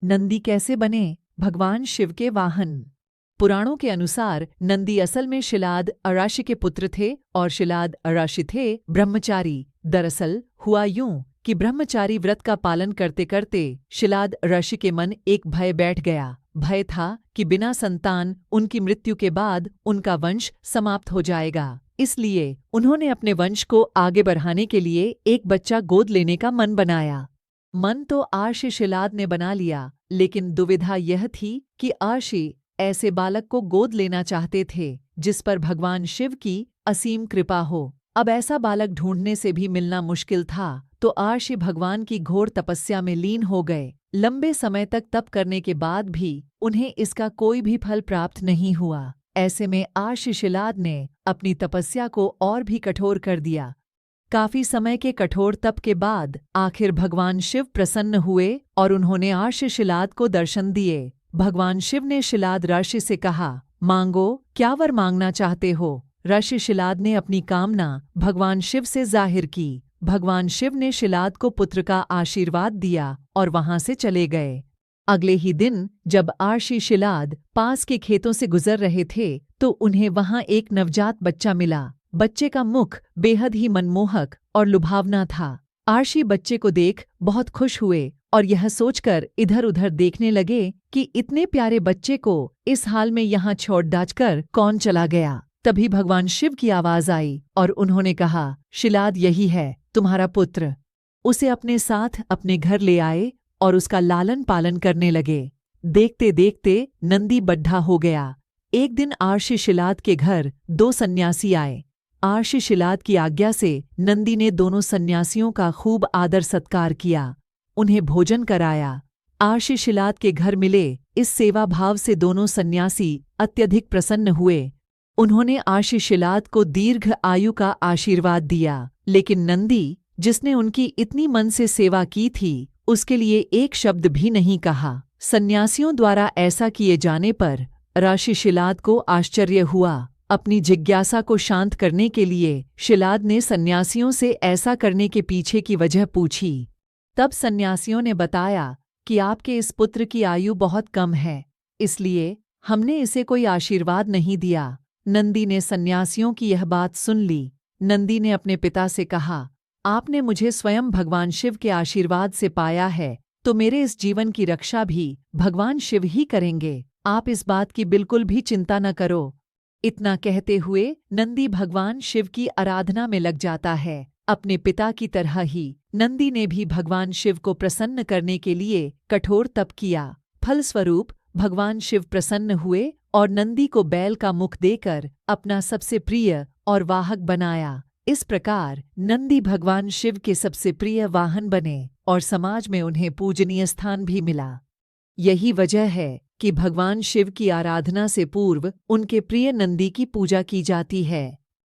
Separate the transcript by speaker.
Speaker 1: नंदी कैसे बने भगवान शिव के वाहन? पुराणों के अनुसार नंदी असल में शिलाद अराशी के पुत्र थे और शिलाद अराशी थे ब्रह्मचारी। दरअसल हुआ यूं कि ब्रह्मचारी व्रत का पालन करते करते शिलाद अराशी के मन एक भय बैठ गया। भय था कि बिना संतान उनकी मृत्यु के बाद उनका वंश समाप्त हो जाएगा। इसलिए उन्होंने अपने वंश को आगे बढ़ाने के लिए एक बच्चा गोद लेने का मन बनाया। मन तो आर्षि शिलाद ने बना लिया, लेकिन दुविधा यह थी कि आर्षि ऐसे बालक को गोद लेना चाहते थे जिस पर भगवान शिव की असीम कृपा हो। अब ऐसा बालक ढूंढने से भी मिलना मुश्किल था, तो आर्षि भगवान की घोर तपस्या में लीन हो गए। लंबे समय तक तप करने के बाद भी उन्हें इसका कोई भी फल प्राप्त नहीं हुआ। ऐसे में आर्षि शिलाद ने अपनी तपस्या को और भी कठोर कर दिया। काफी समय के कठोर तप के बाद आखिर भगवान शिव प्रसन्न हुए और उन्होंने आर्षि शिलाद को दर्शन दिए। भगवान शिव ने शिलाद ऋषि से कहा, मांगो, क्या वर मांगना चाहते हो? ऋषि शिलाद ने अपनी कामना भगवान शिव से जाहिर की। भगवान शिव ने शिलाद को पुत्र का आशीर्वाद दिया और वहां से चले गए। अगले ही दिन जब आर्षि शिलाद पास के खेतों से गुजर रहे थे तो उन्हें वहां एक नवजात बच्चा मिला। बच्चे का मुख बेहद ही मनमोहक और लुभावना था। आर्षि बच्चे को देख बहुत खुश हुए और यह सोचकर इधर उधर देखने लगे कि इतने प्यारे बच्चे को इस हाल में यहाँ छोड़ डालकर कौन चला गया। तभी भगवान शिव की आवाज आई और उन्होंने कहा, शिलाद यही है तुम्हारा पुत्र। उसे अपने साथ अपने घर ले आए और उसका लालन पालन करने लगे। देखते देखते नंदी बड्ढा हो गया। एक दिन आर्षि शिलाद के घर 2 सन्यासी आए। आर्षि शिलाद की आज्ञा से नंदी ने दोनों सन्यासियों का खूब आदर सत्कार किया, उन्हें भोजन कराया। आर्षि शिलाद के घर मिले इस सेवा भाव से दोनों सन्यासी अत्यधिक प्रसन्न हुए। उन्होंने आर्षि शिलाद को दीर्घ आयु का आशीर्वाद दिया, लेकिन नंदी, जिसने उनकी इतनी मन से सेवा की थी, उसके लिए एक शब्द भी नहीं कहा। सन्यासियों द्वारा ऐसा किए जाने पर आर्षि शिलाद को आश्चर्य हुआ। अपनी जिज्ञासा को शांत करने के लिए शिलाद ने सन्यासियों से ऐसा करने के पीछे की वजह पूछी। तब सन्यासियों ने बताया कि आपके इस पुत्र की आयु बहुत कम है, इसलिए हमने इसे कोई आशीर्वाद नहीं दिया। नंदी ने सन्यासियों की यह बात सुन ली। नंदी ने अपने पिता से कहा, आपने मुझे स्वयं भगवान शिव के आशीर्वाद से पाया है, तो मेरे इस जीवन की रक्षा भी भगवान शिव ही करेंगे। आप इस बात की बिल्कुल भी चिंता न करो। इतना कहते हुए नंदी भगवान शिव की आराधना में लग जाता है। अपने पिता की तरह ही नंदी ने भी भगवान शिव को प्रसन्न करने के लिए कठोर तप किया। फलस्वरूप भगवान शिव प्रसन्न हुए और नंदी को बैल का मुख देकर अपना सबसे प्रिय और वाहक बनाया। इस प्रकार नंदी भगवान शिव के सबसे प्रिय वाहन बने और समाज में उन्हें पूजनीय स्थान भी मिला। यही वजह है कि भगवान शिव की आराधना से पूर्व उनके प्रिय नंदी की पूजा की जाती है।